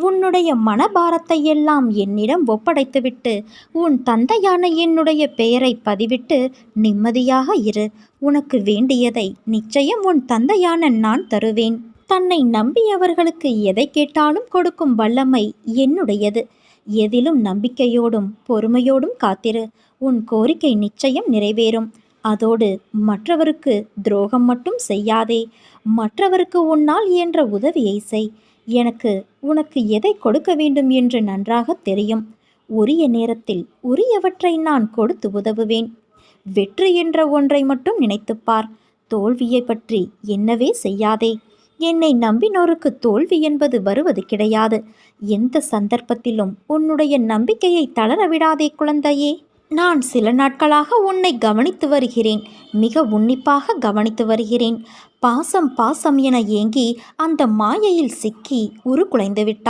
உன்னுடைய மனபாரத்தை எல்லாம் என்னிடம் ஒப்படைத்துவிட்டு உன் தந்தையான என்னுடைய பெயரை பதிவிட்டு நிம்மதியாக இரு. உனக்கு வேண்டியதை நிச்சயம் உன் தந்தையான நான் தருவேன். தன்னை நம்பியவர்களுக்கு எதை கேட்டாலும் கொடுக்கும் வல்லமை என்னுடையது. எதிலும் நம்பிக்கையோடும் பொறுமையோடும் காத்திரு. உன் கோரிக்கை நிச்சயம் நிறைவேறும். அதோடு மற்றவருக்கு துரோகம் மட்டும் செய்யாதே. மற்றவருக்கு உன்னால் இயன்ற உதவியை செய். எனக்கு உனக்கு எதை கொடுக்க வேண்டும் என்று நன்றாக தெரியும். உரிய நேரத்தில் உரியவற்றை நான் கொடுத்து உதவுவேன். வெற்றி என்ற ஒன்றை மட்டும் நினைத்துப்பார். தோல்வியை பற்றி என்னவே செய்யாதே. என்னை நம்பினோருக்கு தோல்வி என்பது வருவது கிடையாது. எந்த சந்தர்ப்பத்திலும் உன்னுடைய நம்பிக்கையை தளர விடாதே குழந்தையே. நான் சில நாட்களாக உன்னை கவனித்து வருகிறேன். மிக உன்னிப்பாக கவனித்து வருகிறேன். பாசம் பாசம் என ஏங்கி அந்த மாயையில் சிக்கி உருக்குலைந்து விட்டாய்.